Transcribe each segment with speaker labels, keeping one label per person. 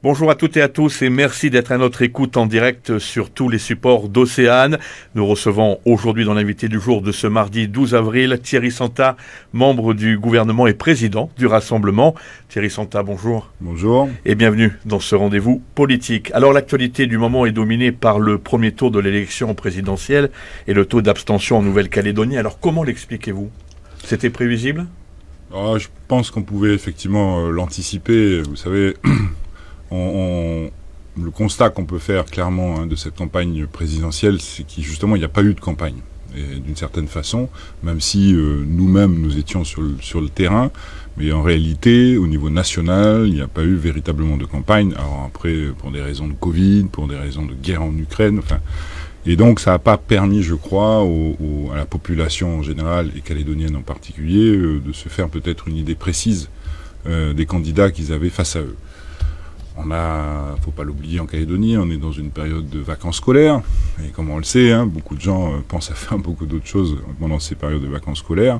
Speaker 1: Bonjour à toutes et à tous et merci d'être à notre écoute en direct sur tous les supports d'Océane. Nous recevons aujourd'hui dans l'invité du jour de ce mardi 12 avril Thierry Santa, membre du gouvernement et président du Rassemblement. Thierry Santa, bonjour.
Speaker 2: Bonjour.
Speaker 1: Et bienvenue dans ce rendez-vous politique. Alors l'actualité du moment est dominée par le premier tour de l'élection présidentielle et le taux d'abstention en Nouvelle-Calédonie. Alors comment l'expliquez-vous ? C'était prévisible ?
Speaker 2: Je pense qu'on pouvait effectivement l'anticiper. Vous savez... le constat qu'on peut faire clairement de cette campagne présidentielle, c'est qu'il justement il n'y a pas eu de campagne. Et d'une certaine façon, même si nous-mêmes nous étions sur le terrain, mais en réalité, au niveau national, il n'y a pas eu véritablement de campagne. Alors après, pour des raisons de Covid, pour des raisons de guerre en Ukraine, et donc ça n'a pas permis, je crois, à la population en général et calédonienne en particulier, de se faire peut-être une idée précise des candidats qu'ils avaient face à eux. Faut pas l'oublier, en Calédonie, on est dans une période de vacances scolaires, et comme on le sait, beaucoup de gens pensent à faire beaucoup d'autres choses pendant ces périodes de vacances scolaires.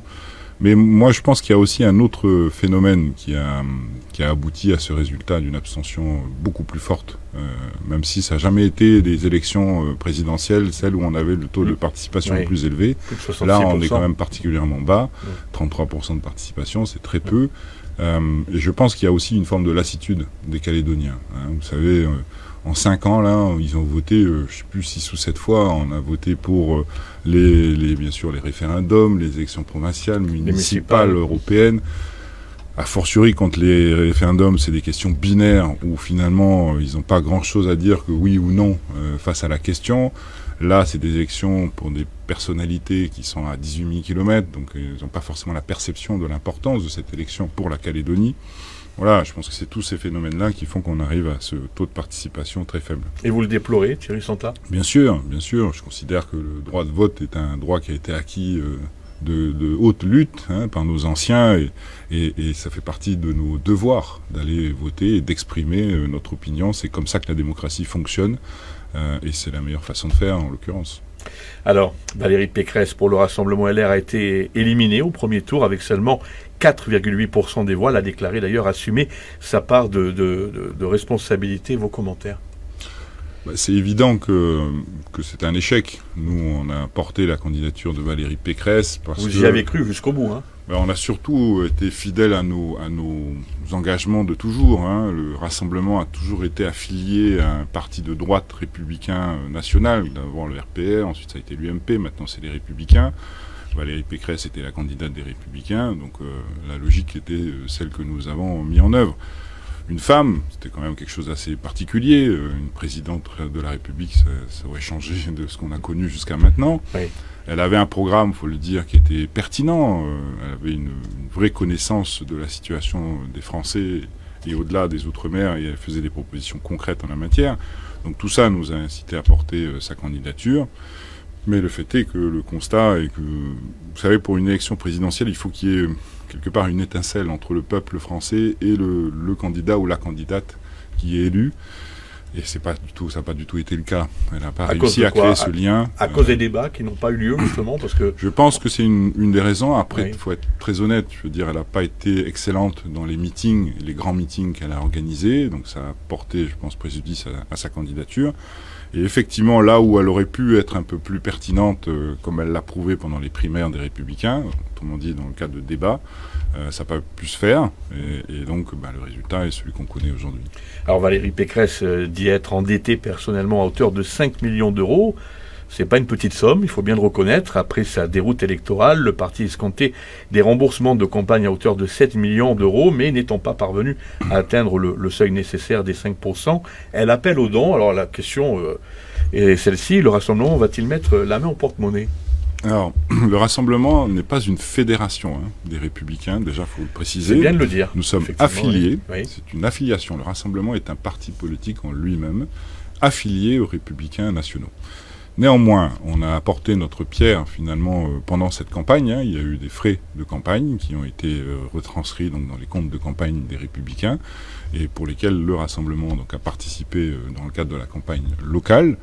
Speaker 2: Mais moi, je pense qu'il y a aussi un autre phénomène qui a abouti à ce résultat d'une abstention beaucoup plus forte, même si ça n'a jamais été des élections présidentielles, celles où on avait le taux de participation le plus élevé. Là, on est quand même particulièrement bas, 33% de participation, c'est très peu. Et je pense qu'il y a aussi une forme de lassitude des Calédoniens. Vous savez, en 5 ans, là, ils ont voté, je ne sais plus, 6 ou 7 fois. On a voté pour bien sûr, les référendums, les élections provinciales, municipales, européennes. A fortiori, quand les référendums, c'est des questions binaires où finalement, ils n'ont pas grand-chose à dire que oui ou non face à la question. Là, c'est des élections pour des personnalités qui sont à 18 000 km, donc ils n'ont pas forcément la perception de l'importance de cette élection pour la Calédonie. Voilà, je pense que c'est tous ces phénomènes-là qui font qu'on arrive à ce taux de participation très faible.
Speaker 1: Et vous le déplorez, Thierry Santa ?
Speaker 2: Bien sûr, bien sûr. Je considère que le droit de vote est un droit qui a été acquis de haute lutte par nos anciens, et ça fait partie de nos devoirs d'aller voter et d'exprimer notre opinion. C'est comme ça que la démocratie fonctionne. Et c'est la meilleure façon de faire, en l'occurrence.
Speaker 1: Alors, Valérie Pécresse, pour le Rassemblement LR, a été éliminée au premier tour avec seulement 4,8% des voix. Elle a déclaré d'ailleurs assumer sa part de responsabilité. Vos commentaires ?
Speaker 2: C'est évident que c'est un échec. Nous, on a porté la candidature de Valérie Pécresse parce
Speaker 1: Vous y avez cru jusqu'au bout,
Speaker 2: On a surtout été fidèles à nos engagements de toujours. Le Rassemblement a toujours été affilié à un parti de droite républicain national. D'abord le RPR, ensuite ça a été l'UMP, maintenant c'est les Républicains. Valérie Pécresse était la candidate des Républicains, donc la logique était celle que nous avons mis en œuvre. Une femme, c'était quand même quelque chose d'assez particulier. Une présidente de la République, ça aurait changé de ce qu'on a connu jusqu'à maintenant.
Speaker 1: Oui.
Speaker 2: Elle avait un programme, il faut le dire, qui était pertinent. Elle avait une vraie connaissance de la situation des Français et au-delà des Outre-mer, et elle faisait des propositions concrètes en la matière. Donc tout ça nous a incité à porter sa candidature. Mais le fait est que le constat est que, vous savez, pour une élection présidentielle, il faut qu'il y ait quelque part une étincelle entre le peuple français et le candidat ou la candidate qui est élu. Et ça n'a pas du tout été le cas. Elle n'a pas réussi à créer ce lien.
Speaker 1: À cause des débats qui n'ont pas eu lieu, justement, parce que...
Speaker 2: Je pense que c'est une des raisons. Après, il faut être très honnête. Je veux dire, elle n'a pas été excellente dans les meetings, les grands meetings qu'elle a organisés. Donc ça a porté, je pense, préjudice à sa candidature. Et effectivement, là où elle aurait pu être un peu plus pertinente, comme elle l'a prouvé pendant les primaires des Républicains, autrement dit dans le cadre de débats, ça n'a pas pu se faire. Et donc, le résultat est celui qu'on connaît aujourd'hui.
Speaker 1: Alors Valérie Pécresse dit être endettée personnellement à hauteur de 5 millions d'euros. C'est pas une petite somme, il faut bien le reconnaître. Après sa déroute électorale, le parti escomptait des remboursements de campagne à hauteur de 7 millions d'euros, mais n'étant pas parvenu à atteindre le seuil nécessaire des 5%, elle appelle aux dons. Alors la question est celle-ci, le Rassemblement va-t-il mettre la main au porte-monnaie ?
Speaker 2: Alors, le Rassemblement n'est pas une fédération des Républicains, déjà il faut le préciser.
Speaker 1: C'est bien de le dire.
Speaker 2: Nous sommes affiliés, c'est une affiliation. Le Rassemblement est un parti politique en lui-même, affilié aux Républicains nationaux. Néanmoins, on a apporté notre pierre finalement pendant cette campagne. Il y a eu des frais de campagne qui ont été retranscrits donc, dans les comptes de campagne des Républicains et pour lesquels le Rassemblement donc, a participé dans le cadre de la campagne locale.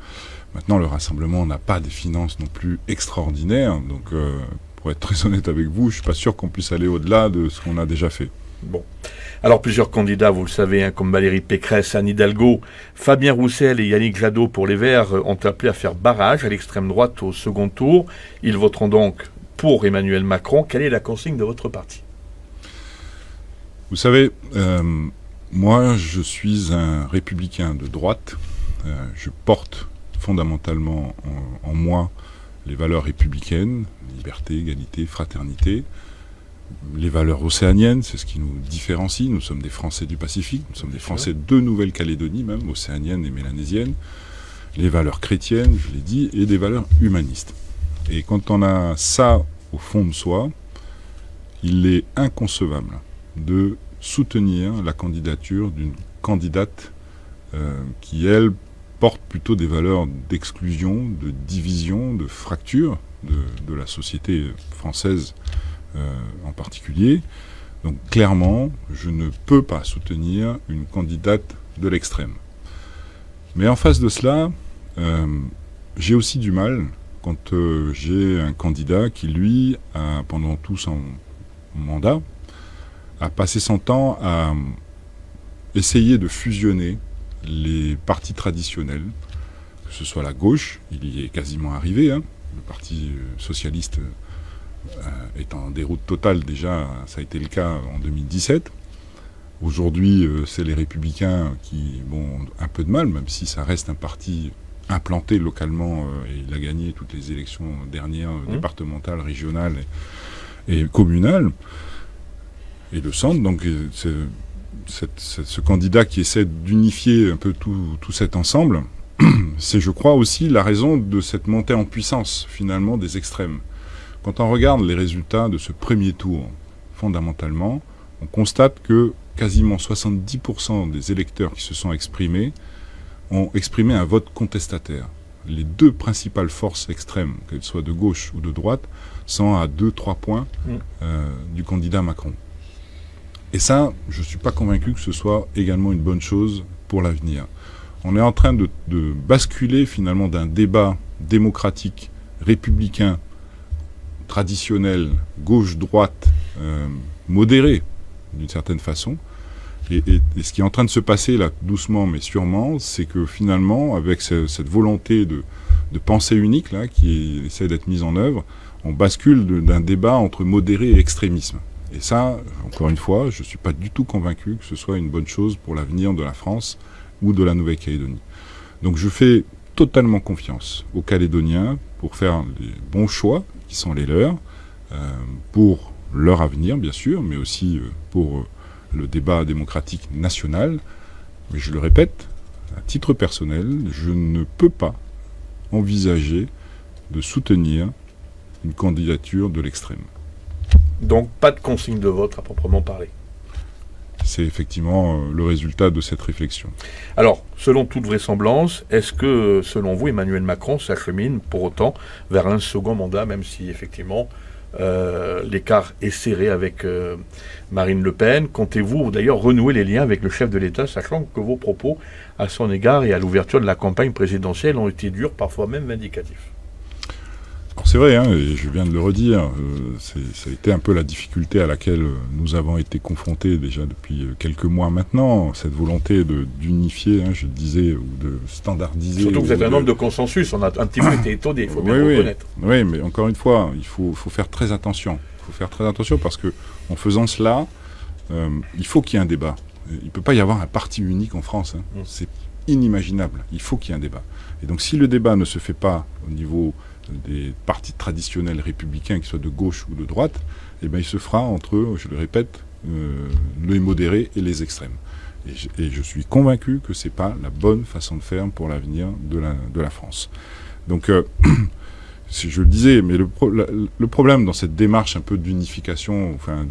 Speaker 2: Maintenant, le Rassemblement n'a pas des finances non plus extraordinaires. Donc, pour être très honnête avec vous, je ne suis pas sûr qu'on puisse aller au-delà de ce qu'on a déjà fait.
Speaker 1: Bon. Alors plusieurs candidats, vous le savez, comme Valérie Pécresse, Anne Hidalgo, Fabien Roussel et Yannick Jadot pour les Verts ont appelé à faire barrage à l'extrême droite au second tour. Ils voteront donc pour Emmanuel Macron. Quelle est la consigne de votre parti ?
Speaker 2: Vous savez, moi je suis un républicain de droite. Je porte fondamentalement en moi les valeurs républicaines, liberté, égalité, fraternité. Les valeurs océaniennes, c'est ce qui nous différencie. Nous sommes des Français du Pacifique, nous sommes des Français de Nouvelle-Calédonie même, océanienne et mélanésienne. Les valeurs chrétiennes, je l'ai dit, et des valeurs humanistes. Et quand on a ça au fond de soi, il est inconcevable de soutenir la candidature d'une candidate qui, elle, porte plutôt des valeurs d'exclusion, de division, de fracture de la société française en particulier. Donc clairement, je ne peux pas soutenir une candidate de l'extrême. Mais en face de cela, j'ai aussi du mal quand j'ai un candidat qui, lui, a, pendant tout son mandat, a passé son temps à essayer de fusionner les partis traditionnels, que ce soit la gauche, il y est quasiment arrivé, le Parti socialiste est en déroute totale déjà, ça a été le cas en 2017. Aujourd'hui, c'est les Républicains qui ont un peu de mal, même si ça reste un parti implanté localement, et il a gagné toutes les élections dernières, départementales, régionales et communales. Et le centre, donc ce candidat qui essaie d'unifier un peu tout cet ensemble, c'est, je crois, aussi la raison de cette montée en puissance, finalement, des extrêmes. Quand on regarde les résultats de ce premier tour, fondamentalement, on constate que quasiment 70% des électeurs qui se sont exprimés ont exprimé un vote contestataire. Les deux principales forces extrêmes, qu'elles soient de gauche ou de droite, sont à 2-3 points du candidat Macron. Et ça, je ne suis pas convaincu que ce soit également une bonne chose pour l'avenir. On est en train de basculer finalement d'un débat démocratique, républicain, traditionnel, gauche-droite, modéré d'une certaine façon. Et ce qui est en train de se passer là, doucement mais sûrement, c'est que finalement, avec cette volonté de pensée unique là, qui essaie d'être mise en œuvre, on bascule d'un débat entre modéré et extrémisme. Et ça, encore une fois, je ne suis pas du tout convaincu que ce soit une bonne chose pour l'avenir de la France ou de la Nouvelle-Calédonie. Donc je fais totalement confiance aux Calédoniens pour faire les bons choix qui sont les leurs, pour leur avenir bien sûr, mais aussi pour le débat démocratique national. Mais je le répète, à titre personnel, je ne peux pas envisager de soutenir une candidature de l'extrême.
Speaker 1: Donc pas de consigne de vote à proprement parler.
Speaker 2: C'est effectivement le résultat de cette réflexion.
Speaker 1: Alors, selon toute vraisemblance, est-ce que, selon vous, Emmanuel Macron s'achemine pour autant vers un second mandat, même si effectivement l'écart est serré avec Marine Le Pen? Comptez-vous d'ailleurs renouer les liens avec le chef de l'État, sachant que vos propos à son égard et à l'ouverture de la campagne présidentielle ont été durs, parfois même vindicatifs?
Speaker 2: Alors c'est vrai, et je viens de le redire, ça a été un peu la difficulté à laquelle nous avons été confrontés déjà depuis quelques mois maintenant, cette volonté d'unifier, je le disais, ou de standardiser.
Speaker 1: Surtout que vous êtes un homme de consensus, on a un petit peu été étonné, il faut bien le reconnaître.
Speaker 2: Oui, mais encore une fois, il faut faire très attention. Il faut faire très attention parce que en faisant cela, il faut qu'il y ait un débat. Il ne peut pas y avoir un parti unique en France, c'est inimaginable, il faut qu'il y ait un débat. Et donc si le débat ne se fait pas au niveau des partis traditionnels républicains, qui soient de gauche ou de droite, eh bien, il se fera entre, je le répète, les modérés et les extrêmes. Et je suis convaincu que ce n'est pas la bonne façon de faire pour l'avenir de la France. Donc, je le disais, mais le problème dans cette démarche un peu d'unification, enfin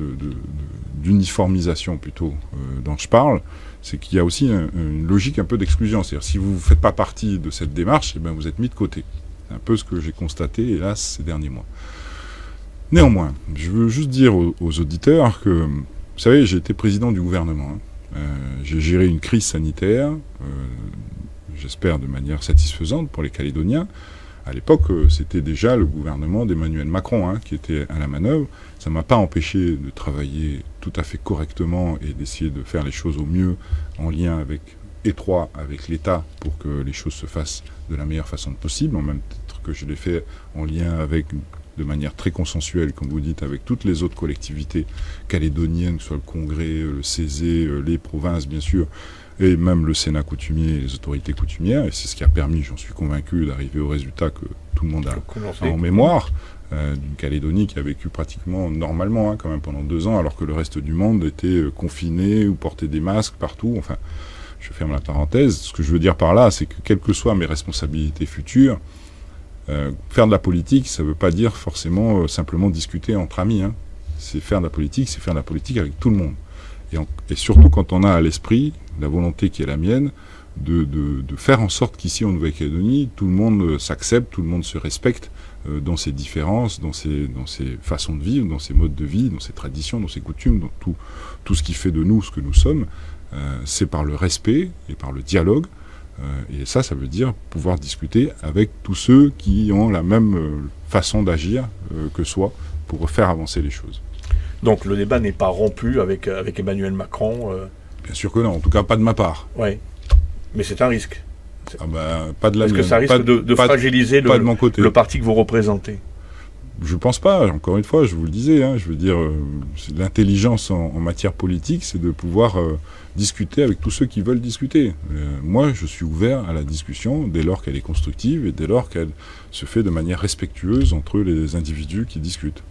Speaker 2: d'uniformisation plutôt, dont je parle, c'est qu'il y a aussi une logique un peu d'exclusion. C'est-à-dire, si vous ne faites pas partie de cette démarche, eh bien, vous êtes mis de côté. C'est un peu ce que j'ai constaté, hélas, ces derniers mois. Néanmoins, je veux juste dire aux auditeurs que, vous savez, j'ai été président du gouvernement. J'ai géré une crise sanitaire, j'espère de manière satisfaisante pour les Calédoniens, À l'époque, c'était déjà le gouvernement d'Emmanuel Macron qui était à la manœuvre. Ça ne m'a pas empêché de travailler tout à fait correctement et d'essayer de faire les choses au mieux en lien étroit avec l'État pour que les choses se fassent de la meilleure façon possible, en même temps que je l'ai fait en lien de manière très consensuelle, comme vous dites, avec toutes les autres collectivités calédoniennes, que ce soit le Congrès, le CESE, les provinces, bien sûr, et même le Sénat coutumier et les autorités coutumières. Et c'est ce qui a permis, j'en suis convaincu, d'arriver au résultat que tout le monde a en mémoire, d'une Calédonie qui a vécu pratiquement normalement, quand même, pendant 2 ans, alors que le reste du monde était confiné ou portait des masques partout. Enfin, je ferme la parenthèse. Ce que je veux dire par là, c'est que quelles que soient mes responsabilités futures, faire de la politique, ça ne veut pas dire forcément simplement discuter entre amis. C'est faire de la politique, c'est faire de la politique avec tout le monde. Et surtout quand on a à l'esprit la volonté qui est la mienne de faire en sorte qu'ici en Nouvelle-Calédonie, tout le monde s'accepte, tout le monde se respecte dans ses différences, dans ses façons de vivre, dans ses modes de vie, dans ses traditions, dans ses coutumes, dans tout ce qui fait de nous ce que nous sommes. C'est par le respect et par le dialogue. Et ça veut dire pouvoir discuter avec tous ceux qui ont la même façon d'agir que soi pour faire avancer les choses.
Speaker 1: Donc le débat n'est pas rompu avec Emmanuel Macron
Speaker 2: Bien sûr que non, en tout cas pas de ma part.
Speaker 1: Oui, mais c'est un risque.
Speaker 2: Pas de la mienne.
Speaker 1: Est-ce que ça risque de fragiliser le parti que vous représentez ?
Speaker 2: Je pense pas, encore une fois, je vous le disais, je veux dire, l'intelligence en matière politique, c'est de pouvoir discuter avec tous ceux qui veulent discuter. Moi, je suis ouvert à la discussion dès lors qu'elle est constructive et dès lors qu'elle se fait de manière respectueuse entre les individus qui discutent.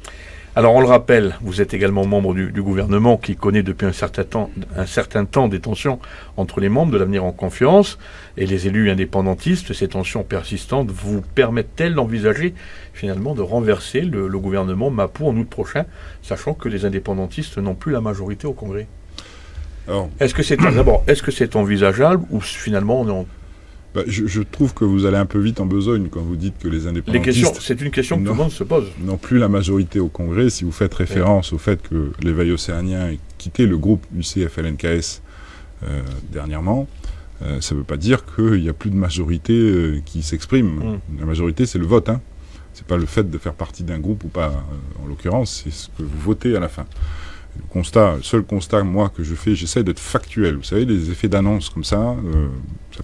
Speaker 1: Alors on le rappelle, vous êtes également membre du gouvernement qui connaît depuis un certain temps des tensions entre les membres de l'Avenir en Confiance et les élus indépendantistes. Ces tensions persistantes vous permettent-elles d'envisager finalement de renverser le gouvernement Mapou en août prochain, sachant que les indépendantistes n'ont plus la majorité au Congrès ? Alors, est-ce que c'est envisageable ou finalement on est
Speaker 2: je trouve que vous allez un peu vite en besogne quand vous dites que les indépendantistes...
Speaker 1: C'est une question que tout le monde se pose.
Speaker 2: N'ont plus la majorité au Congrès. Si vous faites référence au fait que l'éveil océanien ait quitté le groupe UCFLNKS dernièrement, ça ne veut pas dire qu'il n'y a plus de majorité qui s'exprime. La majorité, c'est le vote. C'est pas le fait de faire partie d'un groupe ou pas, en l'occurrence, c'est ce que vous votez à la fin. Le seul constat, moi, que je fais, j'essaie d'être factuel. Vous savez, les effets d'annonce comme ça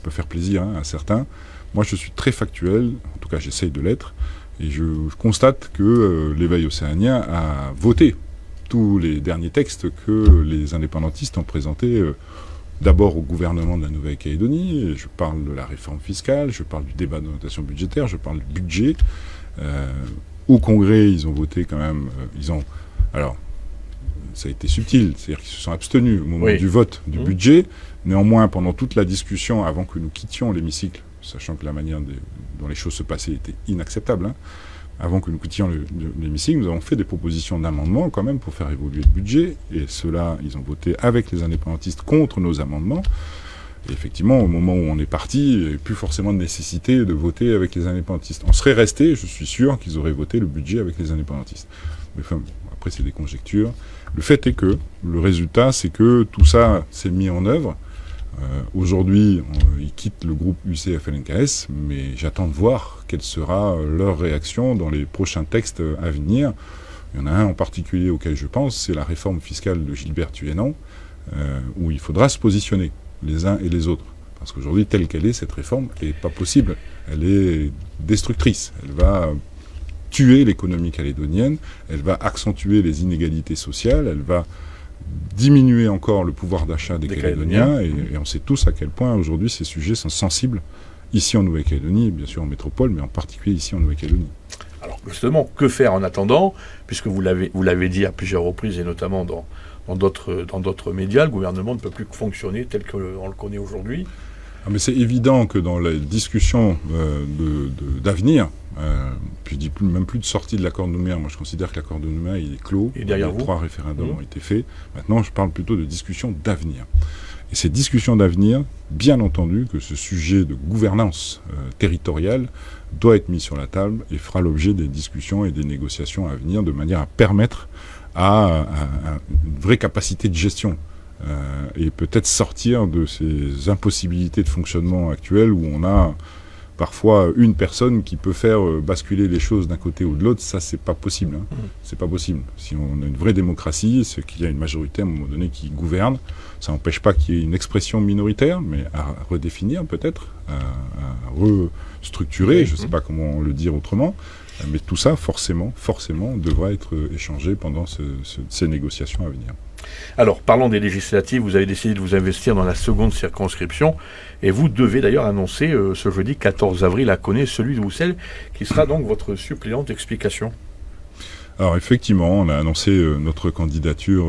Speaker 2: peut faire plaisir à certains. Moi, je suis très factuel, en tout cas, j'essaie de l'être, et je constate que l'éveil océanien a voté tous les derniers textes que les indépendantistes ont présentés d'abord au gouvernement de la Nouvelle-Calédonie. Je parle de la réforme fiscale, je parle du débat d'orientation budgétaire, je parle du budget. Au Congrès, ils ont voté quand même... Alors, ça a été subtil, c'est-à-dire qu'ils se sont abstenus au moment du vote du budget. Néanmoins, pendant toute la discussion, avant que nous quittions l'hémicycle, sachant que la manière dont les choses se passaient était inacceptable, avant que nous quittions l'hémicycle, nous avons fait des propositions d'amendements quand même pour faire évoluer le budget. Et ceux-là, ils ont voté avec les indépendantistes contre nos amendements. Et effectivement, au moment où on est parti, il n'y avait plus forcément de nécessité de voter avec les indépendantistes. On serait resté, je suis sûr, qu'ils auraient voté le budget avec les indépendantistes. Mais enfin, après, c'est des conjectures. Le fait est que, le résultat, c'est que tout ça s'est mis en œuvre. Aujourd'hui, ils quittent le groupe UCFLNKS, mais j'attends de voir quelle sera leur réaction dans les prochains textes à venir. Il y en a un en particulier auquel je pense, c'est la réforme fiscale de Gilbert Thuénan, où il faudra se positionner, les uns et les autres. Parce qu'aujourd'hui, telle qu'elle est, cette réforme n'est pas possible. Elle est destructrice. Elle va tuer l'économie calédonienne, elle va accentuer les inégalités sociales, elle va diminuer encore le pouvoir d'achat des Calédoniens, et on sait tous à quel point aujourd'hui ces sujets sont sensibles ici en Nouvelle-Calédonie, bien sûr en métropole, mais en particulier ici en Nouvelle-Calédonie.
Speaker 1: Alors justement, que faire en attendant, puisque vous l'avez dit à plusieurs reprises, et notamment dans d'autres médias, le gouvernement ne peut plus fonctionner tel qu'on le connaît aujourd'hui.
Speaker 2: Mais c'est évident que dans les discussions d'avenir, puis je dis même plus de sortie de l'accord de Nouméa, moi je considère que l'accord de Nouméa il est clos,
Speaker 1: et derrière
Speaker 2: les 3 référendums ont été faits, maintenant je parle plutôt de discussions d'avenir. Et ces discussions d'avenir, bien entendu que ce sujet de gouvernance territoriale doit être mis sur la table et fera l'objet des discussions et des négociations à venir de manière à permettre à une vraie capacité de gestion. Et peut-être sortir de ces impossibilités de fonctionnement actuelles où on a parfois une personne qui peut faire basculer les choses d'un côté ou de l'autre, ça c'est pas possible. C'est pas possible. Si on a une vraie démocratie, c'est qu'il y a une majorité à un moment donné qui gouverne. Ça n'empêche pas qu'il y ait une expression minoritaire, mais à redéfinir peut-être, à restructurer, je ne sais pas comment le dire autrement. Mais tout ça, forcément, devra être échangé pendant ces négociations à venir.
Speaker 1: Alors, parlons des législatives, vous avez décidé de vous investir dans la seconde circonscription, et vous devez d'ailleurs annoncer ce jeudi 14 avril à Koné, celui de Houssel, qui sera donc votre suppléante d'explication.
Speaker 2: Alors effectivement, on a annoncé notre candidature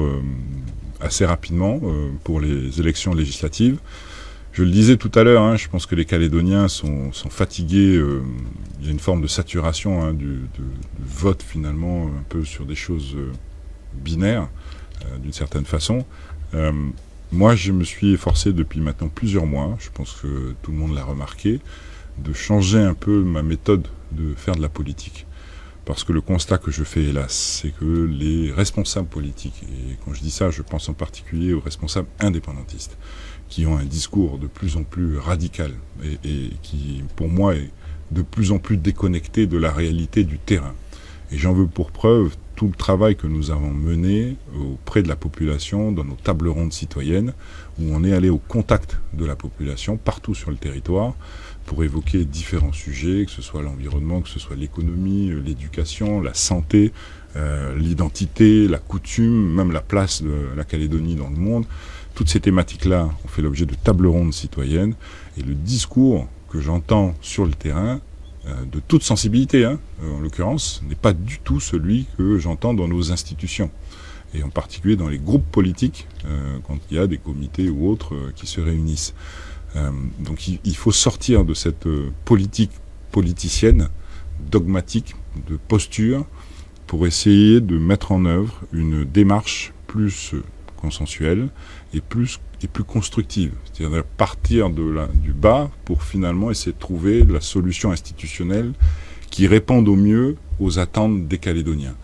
Speaker 2: assez rapidement pour les élections législatives. Je le disais tout à l'heure, je pense que les Calédoniens sont fatigués. Il y a une forme de saturation du vote finalement, un peu sur des choses binaires, d'une certaine façon. Moi, je me suis efforcé depuis maintenant plusieurs mois, je pense que tout le monde l'a remarqué, de changer un peu ma méthode de faire de la politique. Parce que le constat que je fais, hélas, c'est que les responsables politiques, et quand je dis ça, je pense en particulier aux responsables indépendantistes, qui ont un discours de plus en plus radical et qui, pour moi, est de plus en plus déconnecté de la réalité du terrain. Et j'en veux pour preuve tout le travail que nous avons mené auprès de la population, dans nos tables rondes citoyennes, où on est allé au contact de la population, partout sur le territoire, pour évoquer différents sujets, que ce soit l'environnement, que ce soit l'économie, l'éducation, la santé, l'identité, la coutume, même la place de la Calédonie dans le monde. Toutes ces thématiques-là ont fait l'objet de tables rondes citoyennes, et le discours que j'entends sur le terrain, de toute sensibilité, en l'occurrence, n'est pas du tout celui que j'entends dans nos institutions, et en particulier dans les groupes politiques, quand il y a des comités ou autres qui se réunissent. Donc il faut sortir de cette politique politicienne, dogmatique, de posture, pour essayer de mettre en œuvre une démarche plus consensuelle et plus constructive. C'est-à-dire partir du bas pour finalement essayer de trouver la solution institutionnelle qui réponde au mieux aux attentes des Calédoniens.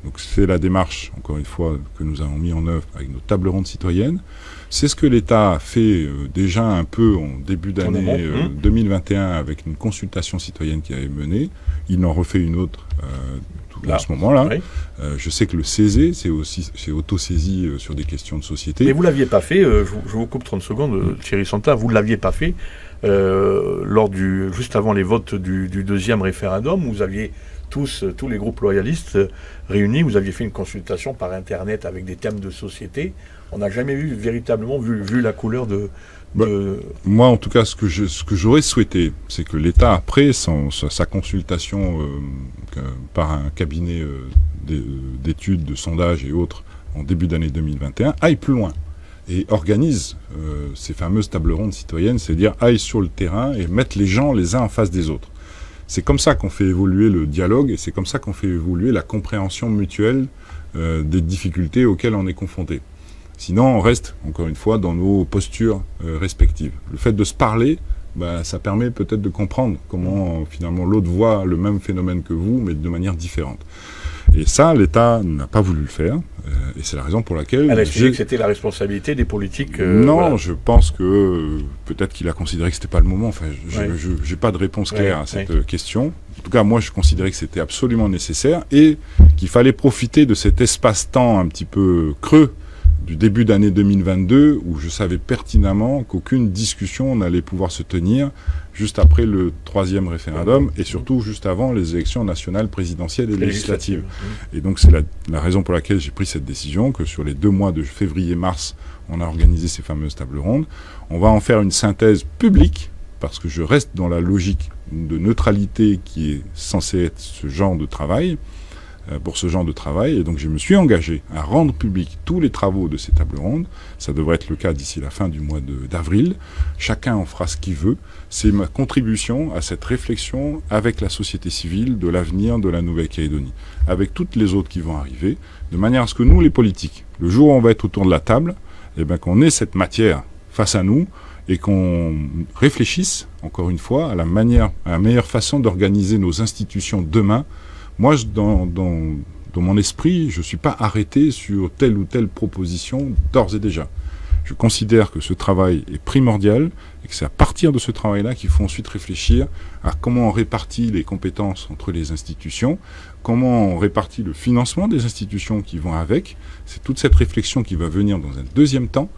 Speaker 2: Donc c'est la démarche, encore une fois, que nous avons mis en œuvre avec nos tables rondes citoyennes. C'est ce que l'État a fait déjà un peu en début d'année 2021 avec une consultation citoyenne qui avait mené. Il en refait une autre en ce moment-là. Oui. Je sais que le CESE s'est auto-saisi sur des questions de société.
Speaker 1: Mais vous ne l'aviez pas fait, je vous coupe 30 secondes, Thierry Santa, vous ne l'aviez pas fait juste avant les votes du deuxième référendum. Vous aviez tous les groupes loyalistes réunis, vous aviez fait une consultation par Internet avec des thèmes de société. On n'a jamais véritablement vu la couleur de...
Speaker 2: Moi, en tout cas, ce que j'aurais souhaité, c'est que l'État, après sa consultation par un cabinet d'études, de sondages et autres, en début d'année 2021, aille plus loin et organise ces fameuses tables rondes citoyennes, c'est-à-dire aille sur le terrain et mettre les gens les uns en face des autres. C'est comme ça qu'on fait évoluer le dialogue et c'est comme ça qu'on fait évoluer la compréhension mutuelle des difficultés auxquelles on est confronté. Sinon, on reste, encore une fois, dans nos postures respectives. Le fait de se parler, ça permet peut-être de comprendre comment, finalement, l'autre voit le même phénomène que vous, mais de manière différente. Et ça, l'État n'a pas voulu le faire, et c'est la raison pour laquelle...
Speaker 1: Elle a estimé que c'était la responsabilité des politiques...
Speaker 2: non, voilà. Je pense que peut-être qu'il a considéré que c'était pas le moment. Enfin, je n'ai pas de réponse claire à cette question. En tout cas, moi, je considérais que c'était absolument nécessaire, et qu'il fallait profiter de cet espace-temps un petit peu creux du début d'année 2022, où je savais pertinemment qu'aucune discussion n'allait pouvoir se tenir juste après le troisième référendum, et surtout juste avant les élections nationales présidentielles et législatives. Et donc c'est la raison pour laquelle j'ai pris cette décision, que sur les 2 mois de février-mars, on a organisé ces fameuses tables rondes. On va en faire une synthèse publique, parce que je reste dans la logique de neutralité qui est censée être ce genre de travail, pour ce genre de travail, et donc je me suis engagé à rendre public tous les travaux de ces tables rondes. Ça devrait être le cas d'ici la fin du mois d'avril. Chacun en fera ce qu'il veut. C'est ma contribution à cette réflexion avec la société civile de l'avenir de la Nouvelle-Calédonie, avec toutes les autres qui vont arriver, de manière à ce que nous, les politiques, le jour où on va être autour de la table, qu'on ait cette matière face à nous, et qu'on réfléchisse, encore une fois, à la meilleure façon d'organiser nos institutions demain. Moi, dans mon esprit, je ne suis pas arrêté sur telle ou telle proposition d'ores et déjà. Je considère que ce travail est primordial et que c'est à partir de ce travail-là qu'il faut ensuite réfléchir à comment on répartit les compétences entre les institutions, comment on répartit le financement des institutions qui vont avec. C'est toute cette réflexion qui va venir dans un deuxième temps,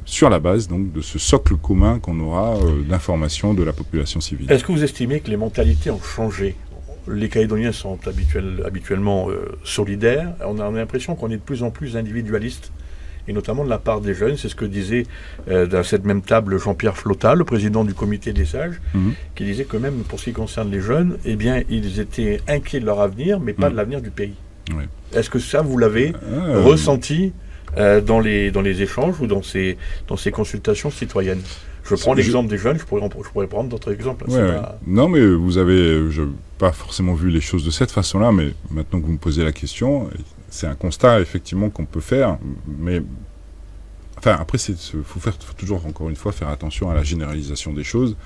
Speaker 2: sur la base donc de ce socle commun qu'on aura d'information de la population civile.
Speaker 1: Est-ce que vous estimez que les mentalités ont changé ? Les Calédoniens sont habituellement solidaires. On a l'impression qu'on est de plus en plus individualiste, et notamment de la part des jeunes. C'est ce que disait dans cette même table Jean-Pierre Flotta, le président du comité des sages, qui disait que même pour ce qui concerne les jeunes, eh bien, ils étaient inquiets de leur avenir, mais pas de l'avenir du pays. Oui. Est-ce que ça, vous l'avez ressenti dans les échanges ou dans ces consultations citoyennes? Je prends l'exemple des jeunes, je pourrais prendre d'autres exemples.
Speaker 2: Non, mais vous avez pas forcément vu les choses de cette façon-là, mais maintenant que vous me posez la question, c'est un constat effectivement qu'on peut faire, mais enfin après faut toujours encore une fois faire attention à la généralisation des choses.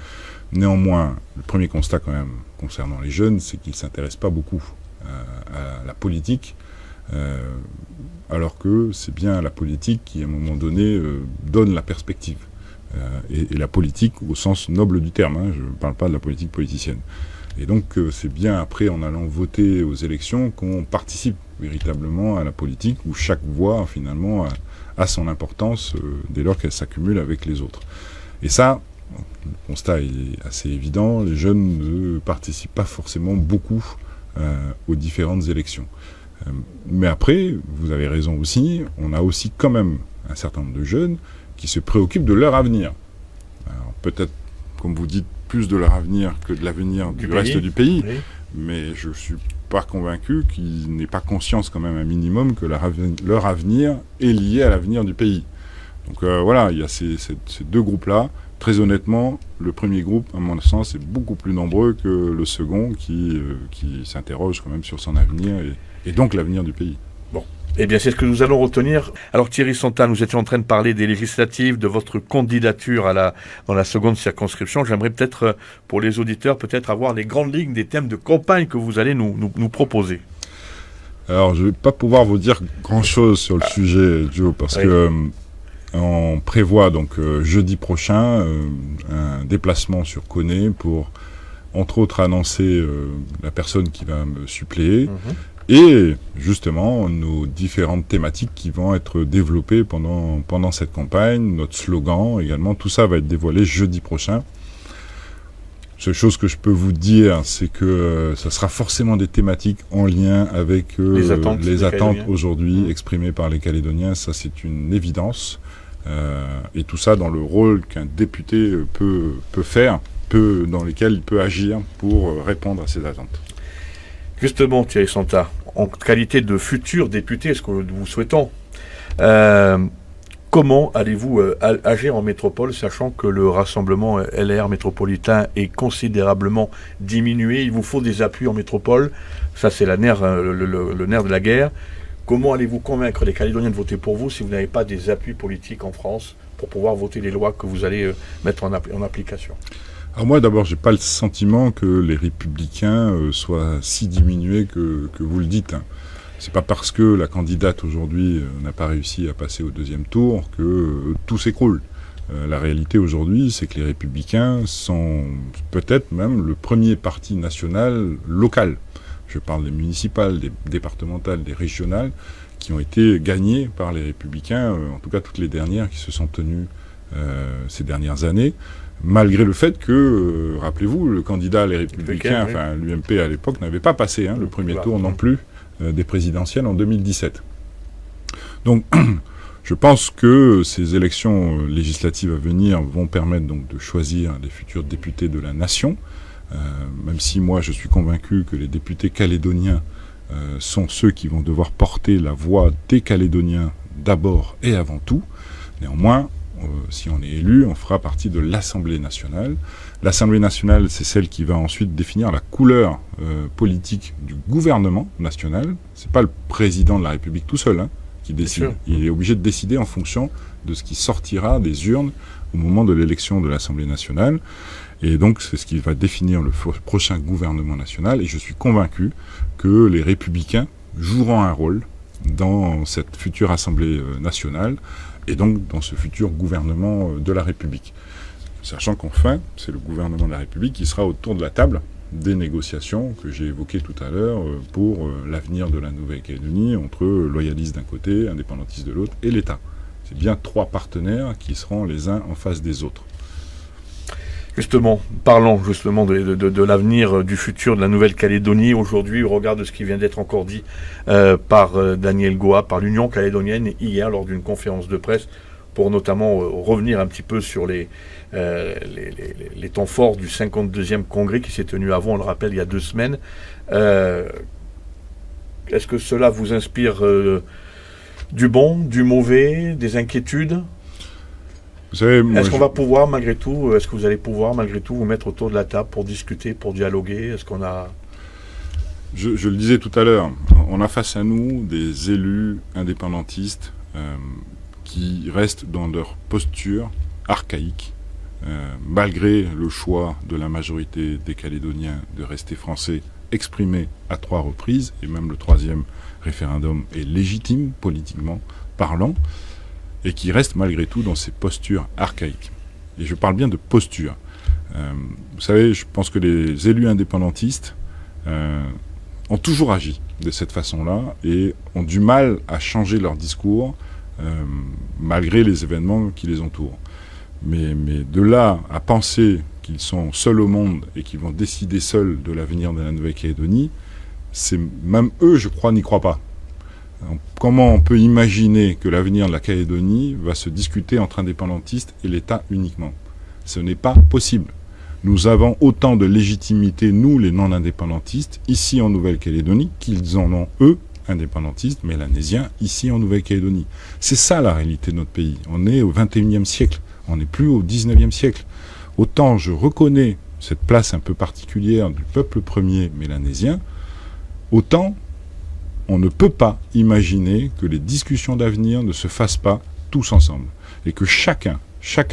Speaker 2: Néanmoins, le premier constat quand même concernant les jeunes, c'est qu'ils ne s'intéressent pas beaucoup à la politique. Alors que c'est bien la politique qui, à un moment donné, donne la perspective. Et la politique au sens noble du terme, je ne parle pas de la politique politicienne. Et donc c'est bien après, en allant voter aux élections, qu'on participe véritablement à la politique, où chaque voix, finalement, a son importance dès lors qu'elle s'accumule avec les autres. Et ça, le constat est assez évident, les jeunes ne participent pas forcément beaucoup aux différentes élections. Mais après, vous avez raison aussi, on a aussi quand même un certain nombre de jeunes qui se préoccupent de leur avenir. Alors, peut-être, comme vous dites, plus de leur avenir que de l'avenir du reste du pays, oui. Mais je ne suis pas convaincu qu'ils n'aient pas conscience quand même un minimum que leur avenir est lié à l'avenir du pays. Donc voilà, il y a ces deux groupes-là. Très honnêtement, le premier groupe, à mon sens, est beaucoup plus nombreux que le second qui s'interroge quand même sur son avenir et donc l'avenir du pays.
Speaker 1: Bon. Eh bien, c'est ce que nous allons retenir. Alors, Thierry Santa, nous étions en train de parler des législatives, de votre candidature dans la seconde circonscription. J'aimerais peut-être, pour les auditeurs, avoir les grandes lignes des thèmes de campagne que vous allez nous proposer.
Speaker 2: Alors, je ne vais pas pouvoir vous dire grand-chose sur le sujet, Joe, parce que on prévoit donc jeudi prochain un déplacement sur Koné pour, entre autres, annoncer la personne qui va me suppléer. Et justement, nos différentes thématiques qui vont être développées pendant cette campagne, notre slogan également, tout ça va être dévoilé jeudi prochain. Seule chose que je peux vous dire, c'est que ça sera forcément des thématiques en lien avec les attentes aujourd'hui exprimées par les Calédoniens. Ça, c'est une évidence. Et tout ça dans le rôle qu'un député peut faire, dans lequel il peut agir pour répondre à ces attentes.
Speaker 1: Justement, Thierry Santa, en qualité de futur député, ce que nous souhaitons, comment allez-vous agir en métropole, sachant que le rassemblement LR métropolitain est considérablement diminué? Il vous faut des appuis en métropole, ça c'est le nerf de la guerre. Comment allez-vous convaincre les Calédoniens de voter pour vous si vous n'avez pas des appuis politiques en France pour pouvoir voter les lois que vous allez mettre en application?
Speaker 2: Alors moi, d'abord, je n'ai pas le sentiment que les Républicains soient si diminués que vous le dites. C'est pas parce que la candidate aujourd'hui n'a pas réussi à passer au deuxième tour que tout s'écroule. La réalité aujourd'hui, c'est que les Républicains sont peut-être même le premier parti national local. Je parle des municipales, des départementales, des régionales, qui ont été gagnées par les Républicains, en tout cas toutes les dernières qui se sont tenues ces dernières années. Malgré le fait que, rappelez-vous, le candidat Les Républicains, enfin l'UMP à l'époque, n'avait pas passé le premier tour non plus des présidentielles en 2017. Donc, je pense que ces élections législatives à venir vont permettre donc de choisir les futurs députés de la nation, même si moi je suis convaincu que les députés calédoniens sont ceux qui vont devoir porter la voix des Calédoniens d'abord et avant tout. Néanmoins, si on est élu, on fera partie de l'Assemblée nationale. L'Assemblée nationale, c'est celle qui va ensuite définir la couleur politique du gouvernement national. C'est pas le président de la République tout seul qui décide. Il est obligé de décider en fonction de ce qui sortira des urnes au moment de l'élection de l'Assemblée nationale. Et donc, c'est ce qui va définir le prochain gouvernement national. Et je suis convaincu que les Républicains joueront un rôle dans cette future Assemblée nationale. et donc dans ce futur gouvernement de la République. Sachant qu'enfin, c'est le gouvernement de la République qui sera autour de la table des négociations que j'ai évoquées tout à l'heure pour l'avenir de la Nouvelle-Calédonie entre loyalistes d'un côté, indépendantistes de l'autre et l'État. C'est bien 3 partenaires qui seront les uns en face des autres.
Speaker 1: Justement, parlons justement de l'avenir, du futur de la Nouvelle-Calédonie aujourd'hui, au regard de ce qui vient d'être encore dit par Daniel Goa, par l'Union calédonienne hier lors d'une conférence de presse, pour notamment revenir un petit peu sur les temps forts du 52e congrès qui s'est tenu avant, on le rappelle, il y a 2 semaines. Est-ce que cela vous inspire du bon, du mauvais, des inquiétudes ?
Speaker 2: Vous savez,
Speaker 1: est-ce qu'on va pouvoir malgré tout, est-ce que vous allez pouvoir malgré tout vous mettre autour de la table pour discuter, pour dialoguer ? Est-ce qu'on a...
Speaker 2: Je le disais tout à l'heure, on a face à nous des élus indépendantistes qui restent dans leur posture archaïque, malgré le choix de la majorité des Calédoniens de rester français, exprimé à 3 reprises, et même le 3e référendum est légitime politiquement parlant, et qui restent malgré tout dans ces postures archaïques. Et je parle bien de posture. Vous savez, je pense que les élus indépendantistes ont toujours agi de cette façon-là et ont du mal à changer leur discours malgré les événements qui les entourent. Mais de là à penser qu'ils sont seuls au monde et qu'ils vont décider seuls de l'avenir de la Nouvelle-Calédonie, c'est même eux, je crois, n'y croient pas. Comment on peut imaginer que l'avenir de la Calédonie va se discuter entre indépendantistes et l'État uniquement ? Ce n'est pas possible. Nous avons autant de légitimité, nous, les non-indépendantistes, ici en Nouvelle-Calédonie, qu'ils en ont, eux, indépendantistes, mélanésiens, ici en Nouvelle-Calédonie. C'est ça la réalité de notre pays. On est au XXIe siècle, on n'est plus au XIXe siècle. Autant je reconnais cette place un peu particulière du peuple premier mélanésien, autant on ne peut pas imaginer que les discussions d'avenir ne se fassent pas tous ensemble. Et que chacun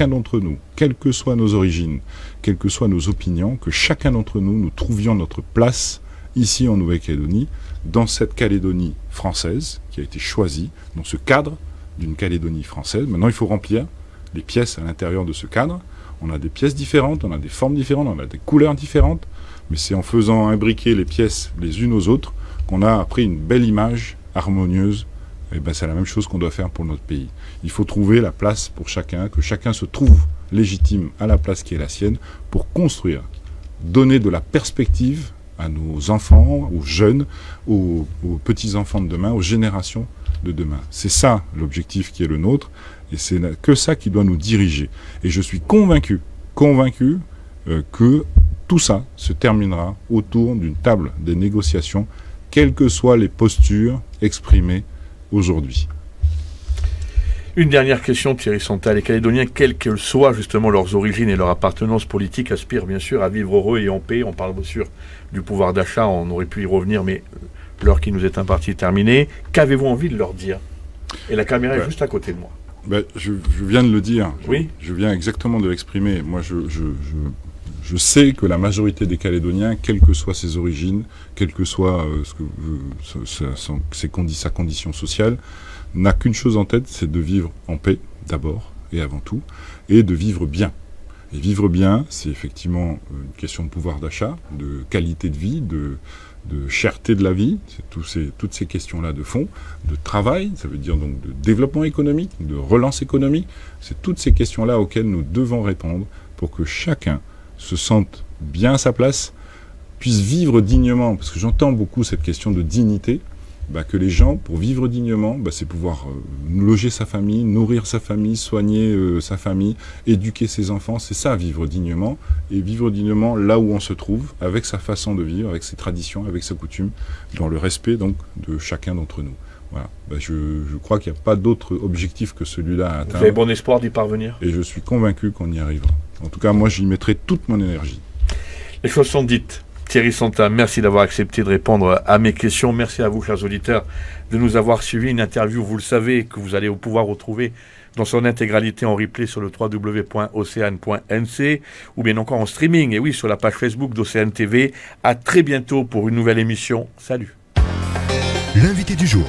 Speaker 2: d'entre nous, quelles que soient nos origines, quelles que soient nos opinions, que chacun d'entre nous, nous trouvions notre place ici en Nouvelle-Calédonie, dans cette Calédonie française qui a été choisie, dans ce cadre d'une Calédonie française. Maintenant, il faut remplir les pièces à l'intérieur de ce cadre. On a des pièces différentes, on a des formes différentes, on a des couleurs différentes, mais c'est en faisant imbriquer les pièces les unes aux autres qu'on a après une belle image harmonieuse. Et ben c'est la même chose qu'on doit faire pour notre pays. Il faut trouver la place pour chacun, que chacun se trouve légitime à la place qui est la sienne pour construire, donner de la perspective à nos enfants, aux jeunes, aux petits-enfants de demain, aux générations de demain. C'est ça l'objectif qui est le nôtre et c'est que ça qui doit nous diriger. Et je suis convaincu que tout ça se terminera autour d'une table des négociations, quelles que soient les postures exprimées aujourd'hui.
Speaker 1: Une dernière question, Thierry Santa. Les Calédoniens, quelles que soient justement leurs origines et leur appartenance politique, aspirent bien sûr à vivre heureux et en paix. On parle bien sûr du pouvoir d'achat, on aurait pu y revenir, mais l'heure qui nous est impartie est terminée. Qu'avez-vous envie de leur dire ? Et la caméra est juste à côté de moi.
Speaker 2: Je viens de le dire.
Speaker 1: Oui.
Speaker 2: Je viens exactement de l'exprimer. Moi, je sais que la majorité des Calédoniens, quelles que soient ses origines, quelle que soit sa condition sociale, n'a qu'une chose en tête, c'est de vivre en paix, d'abord et avant tout, et de vivre bien. Et vivre bien, c'est effectivement une question de pouvoir d'achat, de qualité de vie, de cherté de la vie, c'est toutes ces questions-là de fond, de travail, ça veut dire donc de développement économique, de relance économique, c'est toutes ces questions-là auxquelles nous devons répondre pour que chacun se sente bien à sa place, puisse vivre dignement, parce que j'entends beaucoup cette question de dignité, que les gens, pour vivre dignement, c'est pouvoir loger sa famille, nourrir sa famille, soigner sa famille, éduquer ses enfants, c'est ça, vivre dignement, et vivre dignement là où on se trouve, avec sa façon de vivre, avec ses traditions, avec ses coutumes, dans le respect donc de chacun d'entre nous. Voilà. Je crois qu'il n'y a pas d'autre objectif que celui-là à atteindre.
Speaker 1: Vous avez bon espoir d'y parvenir ?
Speaker 2: Et je suis convaincu qu'on y arrivera. En tout cas, moi, j'y mettrai toute mon énergie.
Speaker 1: Les choses sont dites. Thierry Santa, merci d'avoir accepté de répondre à mes questions. Merci à vous, chers auditeurs, de nous avoir suivis. Une interview, vous le savez, que vous allez pouvoir retrouver dans son intégralité en replay sur le www.oceane.nc ou bien encore en streaming, et oui, sur la page Facebook d'Océane TV. À très bientôt pour une nouvelle émission. Salut.
Speaker 3: L'invité du jour.